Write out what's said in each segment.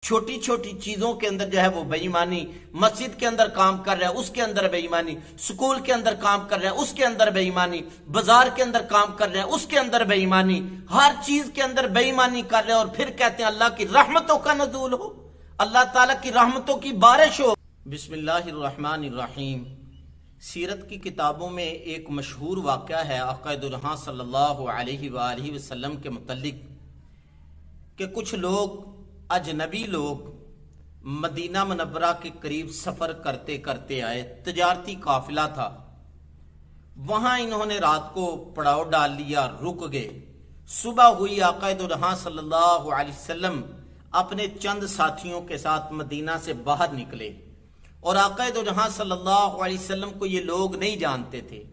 چھوٹی چھوٹی چیزوں کے اندر جو ہے وہ بے ایمانی، مسجد کے اندر کام کر رہا ہے اس کے اندر بے ایمانی، سکول کے اندر کام کر رہا ہے اس کے اندر بے ایمانی، بازار کے اندر کام کر رہا ہے اس کے اندر بے ایمانی، ہر چیز کے اندر بے ایمانی کر رہے ہیں، اور پھر کہتے ہیں اللہ کی رحمتوں کا نزول ہو، اللہ تعالیٰ کی رحمتوں کی بارش ہو۔ بسم اللہ الرحمن الرحیم۔ سیرت کی کتابوں میں ایک مشہور واقعہ ہے آقا دو جہاں صلی اللہ علیہ وآلہ وسلم کے متعلق کہ کچھ لوگ اجنبی لوگ مدینہ منورہ کے قریب سفر کرتے کرتے آئے، تجارتی قافلہ تھا، وہاں انہوں نے رات کو پڑاؤ ڈال لیا، رک گئے۔ صبح ہوئی، آقا دو جہاں صلی اللہ علیہ وسلم اپنے چند ساتھیوں کے ساتھ مدینہ سے باہر نکلے، اور آقا دو جہاں صلی اللہ علیہ وسلم کو یہ لوگ نہیں جانتے تھے،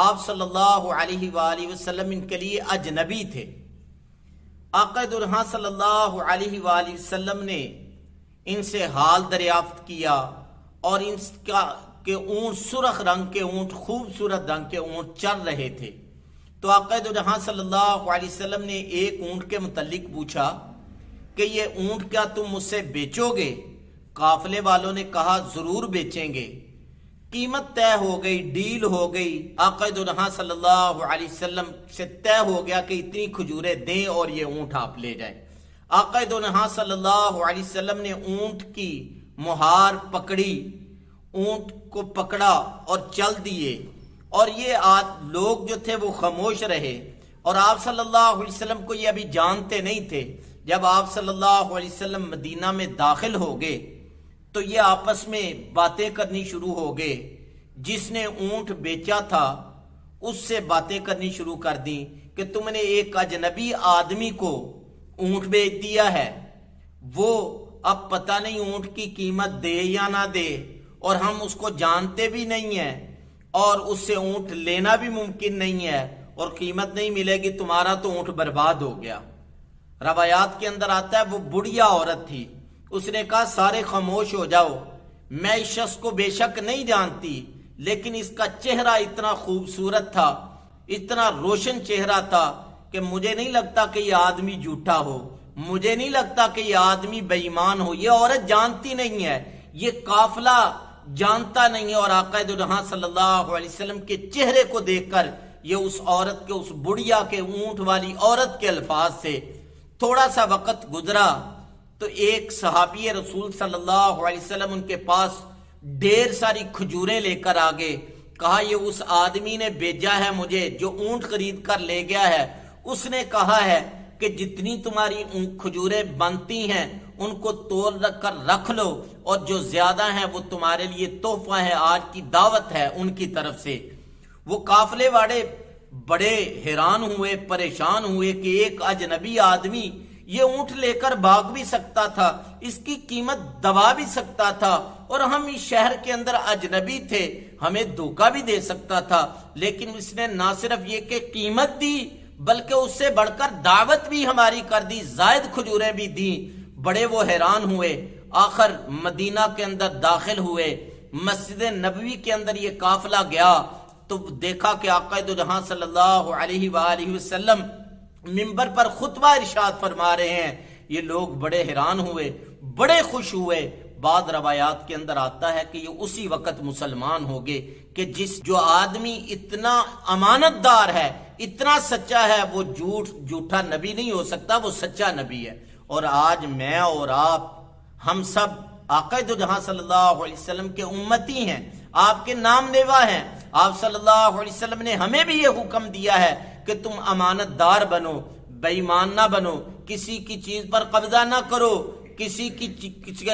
آپ صلی اللہ علیہ وآلہ وسلم ان کے لیے اجنبی تھے۔ آقا دو جہاں صلی اللہ علیہ وآلہ وسلم نے ان سے حال دریافت کیا، اور ان کا کہ اونٹ سرخ رنگ کے اونٹ، خوبصورت رنگ کے اونٹ چل رہے تھے۔ تو آقا دو جہاں صلی اللہ علیہ وسلم نے ایک اونٹ کے متعلق پوچھا کہ یہ اونٹ کیا تم مجھ سے بیچو گے؟ قافلے والوں نے کہا ضرور بیچیں گے۔ قیمت طے ہو گئی، ڈیل ہو گئی، آقا دو جہاں صلی اللہ علیہ وسلم سے طے ہو گیا کہ اتنی کھجوریں دیں اور یہ اونٹ آپ لے جائیں۔ آقا دو جہاں صلی اللہ علیہ وسلم نے اونٹ کی مہار پکڑی، اونٹ کو پکڑا اور چل دیے، اور یہ لوگ جو تھے وہ خاموش رہے، اور آپ صلی اللہ علیہ وسلم کو یہ ابھی جانتے نہیں تھے۔ جب آپ صلی اللہ علیہ وسلم مدینہ میں داخل ہو گئے تو یہ آپس میں باتیں کرنی شروع ہو گئے۔ جس نے اونٹ بیچا تھا اس سے باتیں کرنی شروع کر دیں کہ تم نے ایک اجنبی آدمی کو اونٹ بیچ دیا ہے، وہ اب پتہ نہیں اونٹ کی قیمت دے یا نہ دے، اور ہم اس کو جانتے بھی نہیں ہیں، اور اس سے اونٹ لینا بھی ممکن نہیں ہے، اور قیمت نہیں ملے گی، تمہارا تو اونٹ برباد ہو گیا۔ روایات کے اندر آتا ہے وہ بڑھیا عورت تھی، اس نے کہا سارے خاموش ہو جاؤ، میں اس شخص کو بے شک نہیں جانتی، لیکن اس کا چہرہ اتنا خوبصورت تھا، اتنا روشن چہرہ تھا کہ مجھے نہیں لگتا کہ یہ آدمی جھوٹا ہو، مجھے نہیں لگتا کہ یہ آدمی بے ایمان ہو۔ یہ عورت جانتی نہیں ہے، یہ قافلہ جانتا نہیں ہے، اور آقا دو جہاں صلی اللہ علیہ وسلم کے چہرے کو دیکھ کر یہ اس عورت کے، اس بڑھیا کے، اونٹ والی عورت کے الفاظ سے تھوڑا سا وقت گزرا تو ایک صحابی رسول صلی اللہ علیہ وسلم ان کے پاس ڈھیر ساری کھجوریں لے کر آگے، کہا یہ اس آدمی نے بھیجا ہے مجھے جو اونٹ خرید کر لے گیا ہے، اس نے کہا ہے کہ جتنی تمہاری کھجوریں بنتی ہیں ان کو تول رکھ کر رکھ لو، اور جو زیادہ ہیں وہ تمہارے لیے تحفہ ہے، آج کی دعوت ہے ان کی طرف سے۔ وہ قافلے والے بڑے حیران ہوئے، پریشان ہوئے کہ ایک اجنبی آدمی یہ اونٹ لے کر بھاگ بھی سکتا تھا، اس کی قیمت دبا بھی سکتا تھا، اور ہم اس شہر کے اندر اجنبی تھے، ہمیں دھوکہ بھی دے سکتا تھا، لیکن اس نے نہ صرف یہ کہ قیمت دی بلکہ اس سے بڑھ کر دعوت بھی ہماری کر دی، زائد کھجوریں بھی دیں۔ بڑے وہ حیران ہوئے، آخر مدینہ کے اندر داخل ہوئے، مسجد نبوی کے اندر یہ قافلہ گیا تو دیکھا کہ آقا دو جہاں صلی اللہ علیہ وآلہ وسلم منبر پر خطبہ ارشاد فرما رہے ہیں۔ یہ لوگ بڑے حیران ہوئے، بڑے خوش ہوئے۔ بعض روایات کے اندر آتا ہے کہ یہ اسی وقت مسلمان ہو گئے کہ جو آدمی اتنا امانت دار ہے، اتنا سچا ہے، وہ جھوٹا نبی نہیں ہو سکتا، وہ سچا نبی ہے۔ اور آج میں اور آپ، ہم سب آقا دو جہاں صلی اللہ علیہ وسلم کے امتی ہیں، آپ کے نام لیوا ہیں۔ آپ صلی اللہ علیہ وسلم نے ہمیں بھی یہ حکم دیا ہے کہ تم امانت دار بنو، بے ایمان نہ بنو، کسی کی چیز پر قبضہ نہ کرو، کسی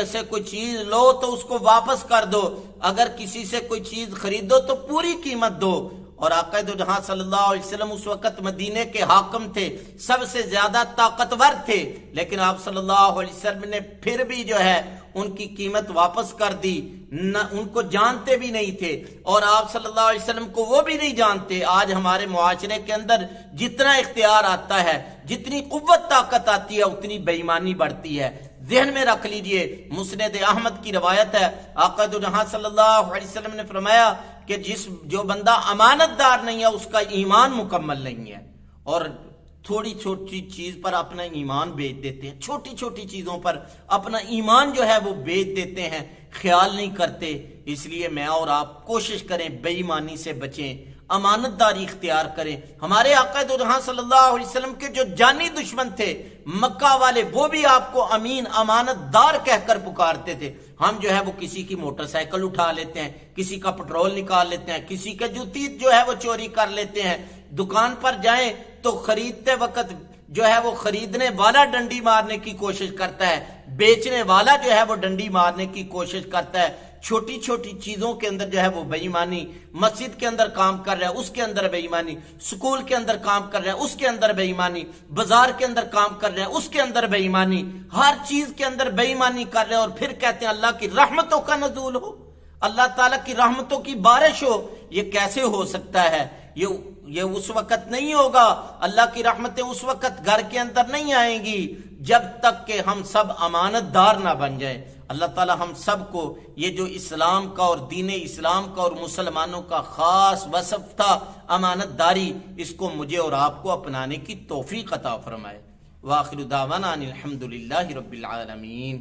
سے کوئی چیز لو تو اس کو واپس کر دو، اگر کسی سے کوئی چیز خریدو تو پوری قیمت دو۔ اور آقا دو جہاں صلی اللہ علیہ وسلم اس وقت مدینے کے حاکم تھے، سب سے زیادہ طاقتور تھے، لیکن آپ صلی اللہ علیہ وسلم نے پھر بھی جو ہے ان کی قیمت واپس کر دی، ان کو جانتے بھی نہیں تھے، اور آپ صلی اللہ علیہ وسلم کو وہ بھی نہیں جانتے۔ آج ہمارے معاشرے کے اندر جتنا اختیار آتا ہے، جتنی قوت طاقت آتی ہے، اتنی بے ایمانی بڑھتی ہے۔ ذہن میں رکھ لیجئے، مسند احمد کی روایت ہے، آقا دو جہاں صلی اللہ علیہ وسلم نے فرمایا کہ جو بندہ امانت دار نہیں ہے اس کا ایمان مکمل نہیں ہے، اور تھوڑی چھوٹی چیز پر اپنا ایمان بیچ دیتے ہیں، چھوٹی چھوٹی چیزوں پر اپنا ایمان جو ہے وہ بیچ دیتے ہیں، خیال نہیں کرتے۔ اس لیے میں اور آپ کوشش کریں، بے ایمانی سے بچیں، امانت داری اختیار کریں۔ ہمارے آقا دو جہاں صلی اللہ علیہ وسلم کے جو جانی دشمن تھے مکہ والے، وہ بھی آپ کو امین امانت دار کہہ کر پکارتے تھے۔ ہم جو ہے وہ کسی کی موٹر سائیکل اٹھا لیتے ہیں، کسی کا پٹرول نکال لیتے ہیں، کسی کا جوتی جو ہے وہ چوری کر لیتے ہیں۔ دکان پر جائیں تو خریدتے وقت جو ہے وہ خریدنے والا ڈنڈی مارنے کی کوشش کرتا ہے، بیچنے والا جو ہے وہ ڈنڈی مارنے کی کوشش کرتا ہے۔ چھوٹی چھوٹی چیزوں کے اندر جو ہے وہ بے ایمانی، مسجد کے اندر کام کر رہا ہے اس کے اندر بے ایمانی، سکول کے اندر کام کر رہا ہے اس کے اندر بے ایمانی، بازار کے اندر کام کر رہا ہے اس کے اندر بے ایمانی، ہر چیز کے اندر بے ایمانی کر رہے ہیں، اور پھر کہتے ہیں اللہ کی رحمتوں کا نزول ہو، اللہ تعالیٰ کی رحمتوں کی بارش ہو۔ یہ کیسے ہو سکتا ہے؟ یہ اس وقت نہیں ہوگا، اللہ کی رحمتیں اس وقت گھر کے اندر نہیں آئیں گی جب تک کہ ہم سب امانت دار نہ بن جائیں۔ اللہ تعالی ہم سب کو یہ جو اسلام کا اور دین اسلام کا اور مسلمانوں کا خاص وصف تھا امانت داری، اس کو مجھے اور آپ کو اپنانے کی توفیق عطا فرمائے۔ وآخر دعوانا ان الحمد للہ رب العالمین۔